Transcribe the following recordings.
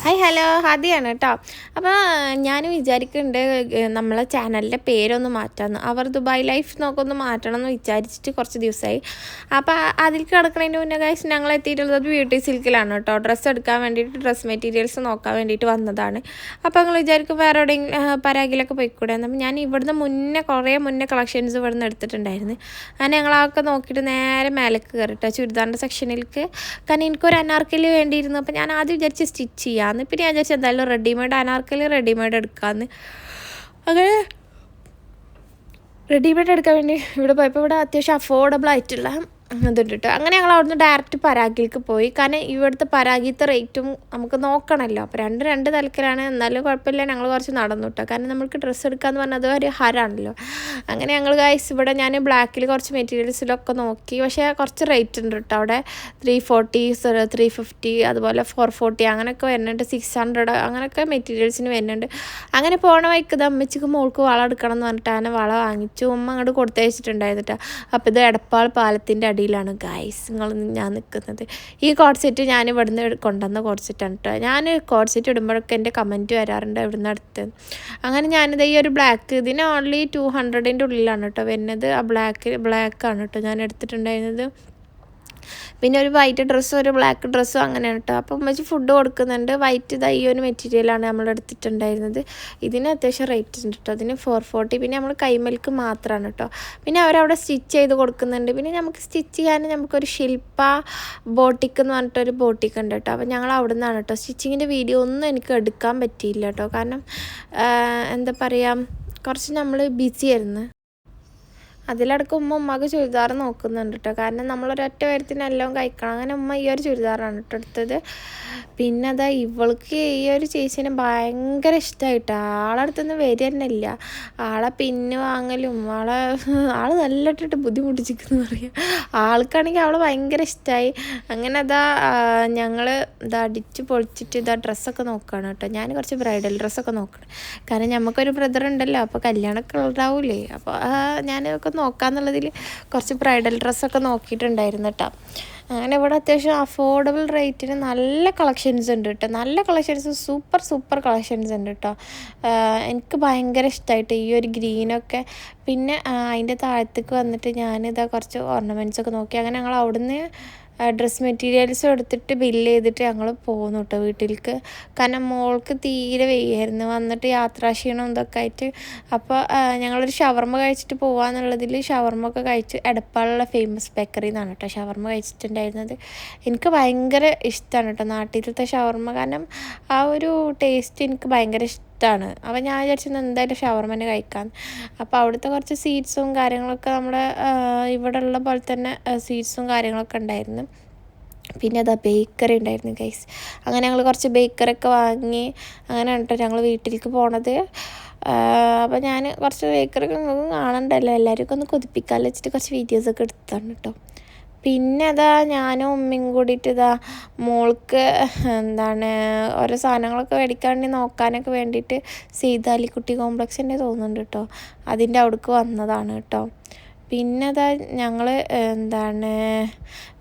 Hi hello ഹാദിയാണ് കേട്ടോ. അപ്പോൾ ഞാൻ വിചാരിക്കുന്നുണ്ട് നമ്മളെ ചാനലിൻ്റെ പേരൊന്ന് മാറ്റാമെന്ന്. അവർ ദുബായ് ലൈഫ് നോക്കൊന്ന് മാറ്റണം എന്ന് വിചാരിച്ചിട്ട് കുറച്ച് ദിവസമായി. അപ്പോൾ അതിൽ കിടക്കുന്നതിൻ്റെ മുന്നേ ഗൈസ് ഞങ്ങൾ എത്തിയിട്ടുള്ളത് ബ്യൂട്ടി സിൽക്കിലാണ് കേട്ടോ. ഡ്രസ്സ് എടുക്കാൻ വേണ്ടിയിട്ട് ഡ്രസ്സ് മെറ്റീരിയൽസ് നോക്കാൻ വേണ്ടിയിട്ട് വന്നതാണ്. അപ്പോൾ നിങ്ങൾ വിചാരിക്കും വേറെ എവിടെയെങ്കിലും പരാഗിലൊക്കെ പോയിക്കൂടെ. അപ്പം ഞാൻ ഇവിടുന്ന് കുറേ മുന്നേ കളക്ഷൻസ് ഇവിടുന്ന് എടുത്തിട്ടുണ്ടായിരുന്നു. അങ്ങനെ ഞങ്ങളതൊക്കെ നോക്കിയിട്ട് നേരെ മേലേക്ക് കയറിട്ടോ ചുരിദാറിൻ്റെ സെക്ഷനിലേക്ക്. കാരണം എനിക്കൊരു അനാർക്കലി വേണ്ടിയിരുന്നു. അപ്പോൾ ഞാൻ ആദ്യം വിചാരിച്ച് സ്റ്റിച്ച് ചെയ്യാമെന്ന്. പിന്നെ ഞാൻ വിചാരിച്ചു എന്തായാലും റെഡിമെയ്ഡ് അനാർക്കലി റെഡിമെയ്ഡ് എടുക്കാമെന്ന്. അങ്ങനെ റെഡിമെയ്ഡ് എടുക്കാൻ വേണ്ടി ഇവിടെ പോയപ്പോൾ ഇവിടെ അത്യാവശ്യം അഫോർഡബിൾ ആയിട്ടുള്ള അതുണ്ട്. അങ്ങനെ ഞങ്ങൾ അവിടുന്ന് ഡയറക്റ്റ് പരാഗിലേക്ക് പോയി. കാരണം ഇവിടുത്തെ പരാഗിത്തെ റേറ്റും നമുക്ക് നോക്കണമല്ലോ. അപ്പോൾ രണ്ട് തലക്കലാണ്. എന്നാലും കുഴപ്പമില്ല, ഞങ്ങൾ കുറച്ച് നടന്നു കേട്ടോ. കാരണം നമുക്ക് ഡ്രസ്സ് എടുക്കാമെന്ന് പറഞ്ഞത് ഒരു ഹരാണല്ലോ. അങ്ങനെ ഞങ്ങൾ ഗൈസ് ഇവിടെ ഞാൻ ബ്ലാക്കിൽ കുറച്ച് മെറ്റീരിയൽസിലൊക്കെ നോക്കി. പക്ഷേ കുറച്ച് റേറ്റ് ഉണ്ട് കേട്ടോ. അവിടെ 340 350 അതുപോലെ 440 അങ്ങനെയൊക്കെ വരുന്നുണ്ട്. 600 അങ്ങനെയൊക്കെ മെറ്റീരിയൽസിന് വരുന്നുണ്ട്. അങ്ങനെ പോണ വഴിക്ക് ഇത് അമ്മച്ചിക്ക് മോൾക്ക് വള എടുക്കണം എന്ന് പറഞ്ഞിട്ട് അങ്ങനെ വള വാങ്ങിച്ചു. ഉമ്മ അങ്ങോട്ട് കൊടുത്തയച്ചിട്ടുണ്ടായിരുന്നു കേട്ടോ. അപ്പോൾ ഇത് എടപ്പാൾ പാലത്തിൻ്റെ അടിയിലാണ് ഗൈസ് ഞാൻ നിൽക്കുന്നത്. ഈ കോഡ് സെറ്റ് ഞാൻ ഇവിടുന്ന് കൊണ്ടുവന്ന കോഡ് സെറ്റാണ് കേട്ടോ. ഞാൻ കോഡ് സെറ്റ് ഇടുമ്പോഴൊക്കെ എൻ്റെ കമൻറ്റ് വരാറുണ്ട് ഇവിടുന്ന് അടുത്ത്. അങ്ങനെ ഞാനിത് ഈ ഒരു ബ്ലാക്ക് ഇതിന് ഓൺലി 200ൻ്റെ ഉള്ളിലാണ് കേട്ടോ വരുന്നത്. ആ ബ്ലാക്കാണ് കേട്ടോ ഞാൻ എടുത്തിട്ടുണ്ടായിരുന്നത്. പിന്നെ ഒരു വൈറ്റ് ഡ്രസ്സും ഒരു ബ്ലാക്ക് ഡ്രസ്സും അങ്ങനെയാണ് കേട്ടോ. അപ്പം ഉമ്മച്ചി ഫുഡ് കൊടുക്കുന്നുണ്ട്. വൈറ്റ് ഈ ഒരു മെറ്റീരിയലാണ് നമ്മൾ എടുത്തിട്ടുണ്ടായിരുന്നത്. ഇതിന് അത്യാവശ്യം റേറ്റ് ഉണ്ട് കേട്ടോ. അതിന് 440. പിന്നെ നമ്മൾ കൈമൽക്ക് മാത്രമാണ് കേട്ടോ. പിന്നെ അവരവിടെ സ്റ്റിച്ച് ചെയ്ത് കൊടുക്കുന്നുണ്ട്. പിന്നെ നമുക്ക് സ്റ്റിച്ച് ചെയ്യാൻ നമുക്കൊരു ശില്പ ബോട്ടിക്ക് എന്ന് പറഞ്ഞിട്ടൊരു ബോട്ടിക്ക് ഉണ്ട് കേട്ടോ. അപ്പോൾ ഞങ്ങൾ അവിടെ നിന്നാണ് കേട്ടോ. സ്റ്റിച്ചിങ്ങിൻ്റെ വീഡിയോ ഒന്നും എനിക്ക് എടുക്കാൻ പറ്റിയില്ല കേട്ടോ. കാരണം എന്താ പറയുക, കുറച്ച് നമ്മൾ ബിസി ആയിരുന്നു. അതിലടക്കം ഉമ്മക്ക് ചുരിദാർ നോക്കുന്നുണ്ട് കേട്ടോ. കാരണം നമ്മളൊരൊറ്റ കാര്യത്തിനെല്ലാം കഴിക്കണം. അങ്ങനെ ഉമ്മ ഈ ഒരു ചുരിദാറാണ് കേട്ടോ എടുത്തത്. പിന്നെ അതാ ഇവൾക്ക് ഈ ഒരു ചേച്ചീനെ ഭയങ്കര ഇഷ്ടമായിട്ടോ. ആളടുത്തൊന്നും വരിക തന്നെ ഇല്ല. ആളെ പിന്ന് വാങ്ങലും ആൾ നല്ല ഇട്ടിട്ട് ബുദ്ധിമുട്ടിച്ചിരിക്കുന്നു പറയാം. ആൾക്കാണെങ്കിൽ അവളെ ഭയങ്കര ഇഷ്ടമായി. അങ്ങനെ അതാ ഞങ്ങൾ ഇതാ അടിച്ച് പൊളിച്ചിട്ട് ഇതാ ഡ്രസ്സൊക്കെ നോക്കുകയാണ് കേട്ടോ. ഞാൻ കുറച്ച് ബ്രൈഡൽ ഡ്രസ്സൊക്കെ നോക്കണം. കാരണം നമുക്കൊരു ബ്രദർ ഉണ്ടല്ലോ. അപ്പോൾ കല്യാണമൊക്കെ ഉണ്ടാവില്ലേ. അപ്പോൾ ഞാനൊക്കെ നോക്കാമെന്നുള്ളതിൽ കുറച്ച് ബ്രൈഡൽ ഡ്രസ്സൊക്കെ നോക്കിയിട്ടുണ്ടായിരുന്നു കേട്ടോ. അങ്ങനെ ഇവിടെ അത്യാവശ്യം അഫോർഡബിൾ റേറ്റിന് നല്ല കളക്ഷൻസ് ഉണ്ട് കേട്ടോ. നല്ല കളക്ഷൻസ് സൂപ്പർ കളക്ഷൻസ് ഉണ്ട് കേട്ടോ. എനിക്ക് ഭയങ്കര ഇഷ്ടമായിട്ട് ഈ ഒരു ഗ്രീനൊക്കെ. പിന്നെ അതിൻ്റെ താഴത്തേക്ക് വന്നിട്ട് ഞാനിതാ കുറച്ച് ഓർണമെൻറ്റ്സൊക്കെ നോക്കി. അങ്ങനെ ഞങ്ങൾ അവിടുന്ന് ഡ്രസ്സ് മെറ്റീരിയൽസും എടുത്തിട്ട് ബില്ല് ചെയ്തിട്ട് ഞങ്ങൾ പോകുന്നു കേട്ടോ വീട്ടിലേക്ക്. കാരണം മോൾക്ക് തീരെ വയ്യായിരുന്നു. വന്നിട്ട് യാത്രാക്ഷീണം ഇതൊക്കെ ആയിട്ട്. അപ്പോൾ ഞങ്ങളൊരു ഷവർമ്മ കഴിച്ചിട്ട് പോകാമെന്നുള്ളതിൽ ഷവർമ്മ ഒക്കെ കഴിച്ച് എടപ്പാളുള്ള ഫേമസ് ബേക്കറിയിൽ നിന്നാണ് കേട്ടോ ഷവർമ്മ കഴിച്ചിട്ടുണ്ടായിരുന്നത്. എനിക്ക് ഭയങ്കര ഇഷ്ടമാണ് കേട്ടോ നാട്ടിലത്തെ ഷവർമ്മ. കാരണം ആ ഒരു ടേസ്റ്റ് എനിക്ക് ഭയങ്കര ഇഷ്ടമാണ്. അപ്പോൾ ഞാൻ വിചാരിച്ചത് എന്തായാലും ഷവർമ്മ കഴിക്കാൻ. അപ്പോൾ അവിടുത്തെ കുറച്ച് സ്വീറ്റ്സും കാര്യങ്ങളൊക്കെ നമ്മുടെ ഇവിടെ ഉള്ള പോലെ തന്നെ സ്വീറ്റ്സും കാര്യങ്ങളൊക്കെ ഉണ്ടായിരുന്നു. പിന്നെ അതാ ബേക്കറി ഉണ്ടായിരുന്നു ഗൈസ്. അങ്ങനെ ഞങ്ങൾ കുറച്ച് ബേക്കറിയൊക്കെ വാങ്ങി അങ്ങനെയാണ് കേട്ടോ ഞങ്ങൾ വീട്ടിലേക്ക് പോണത്. അപ്പോൾ ഞാൻ കുറച്ച് ബേക്കറിയൊക്കെ നിങ്ങൾക്ക് കാണണ്ടല്ലോ, എല്ലാവർക്കും ഒന്ന് കൊതിപ്പിക്കാമെന്ന് വെച്ചിട്ട് കുറച്ച് വീഡിയോസൊക്കെ എടുത്താണ് കേട്ടോ. പിന്നെ അതാ ഞാനും ഉമ്മയും കൂടിയിട്ട് ഇതാ മോൾക്ക് ഓരോ സാധനങ്ങളൊക്കെ മേടിക്കാൻ വേണ്ടി നോക്കാനൊക്കെ വേണ്ടിയിട്ട് സീതാലിക്കുട്ടി കോംപ്ലക്സ് തന്നെ തോന്നുന്നുണ്ട് കേട്ടോ. അതിൻ്റെ അവിടേക്ക് വന്നതാണ് കേട്ടോ. പിന്നെ അതാ ഞങ്ങൾ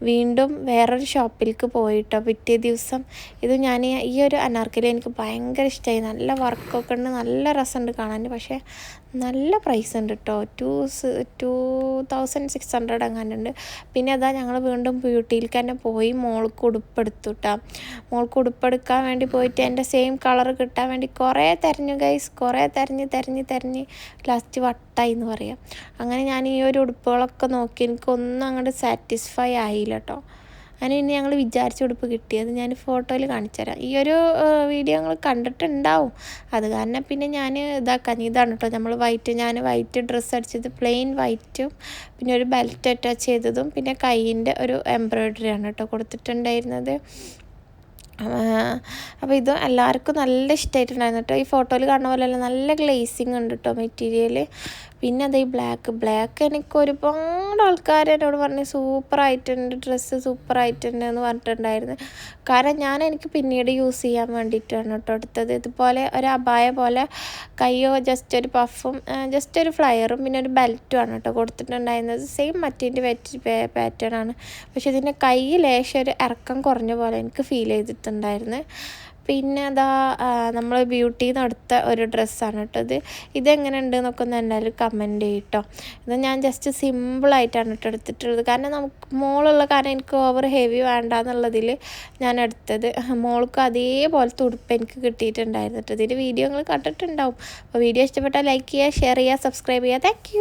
വീണ്ടും വേറൊരു ഷോപ്പിലേക്ക് പോയിട്ടോ പിറ്റേ ദിവസം. ഇത് ഞാൻ ഈ ഒരു അനാർക്കലി എനിക്ക് ഭയങ്കര ഇഷ്ടമായി. നല്ല വർക്കൊക്കെ ഉണ്ട്, നല്ല രസമുണ്ട് കാണാൻ. പക്ഷേ നല്ല പ്രൈസ് ഉണ്ട് കേട്ടോ. 2600 അങ്ങാനുണ്ട്. പിന്നെ അതാ ഞങ്ങൾ വീണ്ടും ബ്യൂട്ടിയിലേക്ക് തന്നെ പോയി മോൾക്ക് ഉടുപ്പെടുത്തു കേട്ടോ. മോൾക്ക് ഉടുപ്പെടുക്കാൻ വേണ്ടി പോയിട്ട് എൻ്റെ സെയിം കളർ കിട്ടാൻ വേണ്ടി കുറേ തിരഞ്ഞു ഗൈസ്. കുറേ തിരഞ്ഞ് ലാസ്റ്റ് വട്ടായി എന്ന് പറയാം. അങ്ങനെ ഞാൻ ഈ ഒരു ഉടുപ്പുകളൊക്കെ നോക്കി എനിക്കൊന്നും അങ്ങോട്ട് സാറ്റിസ്ഫൈ ആയില്ല കേട്ടോ. അങ്ങനെ ഇനി ഞങ്ങൾ വിചാരിച്ച ഉടുപ്പ് കിട്ടിയത് ഞാൻ ഫോട്ടോയിൽ കാണിച്ചു തരാം. ഈ ഒരു വീഡിയോ ഞങ്ങൾ കണ്ടിട്ടുണ്ടാവും. അത് കാരണം പിന്നെ ഞാൻ ഇതാണ് കേട്ടോ ഞാൻ വൈറ്റ് ഡ്രസ്സ് അടിച്ചത്, പ്ലെയിൻ വൈറ്റും പിന്നെ ഒരു ബെൽറ്റ് അറ്റാച്ച് ചെയ്തതും പിന്നെ കൈയിൻ്റെ ഒരു എംബ്രോയ്ഡറിയാണ് കേട്ടോ കൊടുത്തിട്ടുണ്ടായിരുന്നത്. അപ്പോൾ ഇത് എല്ലാവർക്കും നല്ല ഇഷ്ടമായിട്ടുണ്ടായിരുന്നു കേട്ടോ. ഈ ഫോട്ടോയിൽ കാണുന്ന പോലെയല്ല, നല്ല ഗ്ലേസിങ് ഉണ്ട് കേട്ടോ മെറ്റീരിയൽ. പിന്നെ അത് ഈ ബ്ലാക്ക് എനിക്ക് ഒരുപാട് ആൾക്കാർ എന്നോട് പറഞ്ഞ് സൂപ്പറായിട്ടുണ്ട്, ഡ്രസ്സ് സൂപ്പറായിട്ടുണ്ട് എന്ന് പറഞ്ഞിട്ടുണ്ടായിരുന്നു. കാരണം എനിക്ക് പിന്നീട് യൂസ് ചെയ്യാൻ വേണ്ടിയിട്ടാണ് കേട്ടോ എടുത്തത്. ഇതുപോലെ ഒരു അബായ പോലെ കയ്യോ ജസ്റ്റ് ഒരു പഫും ജസ്റ്റ് ഒരു ഫ്ലയറും പിന്നെ ഒരു ബെൽറ്റുമാണ് കേട്ടോ കൊടുത്തിട്ടുണ്ടായിരുന്നത്. സെയിം മറ്റേൻ്റെ പാറ്റേൺ ആണ്. പക്ഷെ ഇതിൻ്റെ കൈ ലേശം ഒരു ഇറക്കം കുറഞ്ഞ പോലെ എനിക്ക് ഫീൽ ചെയ്തിട്ടുണ്ടായിരുന്നു. പിന്നെ അതാ നമ്മൾ ബ്യൂട്ടിയിൽ നിന്ന് എടുത്ത ഒരു ഡ്രസ്സാണ് കേട്ടോ ഇതെങ്ങനെ ഉണ്ട് എന്നൊക്കെ ഒന്ന് എന്തായാലും കമൻറ്റ് ചെയ്യട്ടോ. ഇത് ഞാൻ ജസ്റ്റ് സിമ്പിളായിട്ടാണ് കേട്ടോ എടുത്തിട്ടുള്ളത്. കാരണം നമുക്ക് മോളുള്ള കാരണം എനിക്ക് ഓവർ ഹെവി വേണ്ട എന്നുള്ളതിൽ ഞാൻ എടുത്തത്. മോൾക്ക് അതേപോലത്തെ ഉടുപ്പ് എനിക്ക് കിട്ടിയിട്ടുണ്ടായിരുന്നു കേട്ടോ. ഇതിൻ്റെ വീഡിയോ നിങ്ങൾ കണ്ടിട്ടുണ്ടാവും. അപ്പോൾ വീഡിയോ ഇഷ്ടപ്പെട്ടാൽ ലൈക്ക് ചെയ്യുക, ഷെയർ ചെയ്യുക, സബ്സ്ക്രൈബ് ചെയ്യുക. Thank you.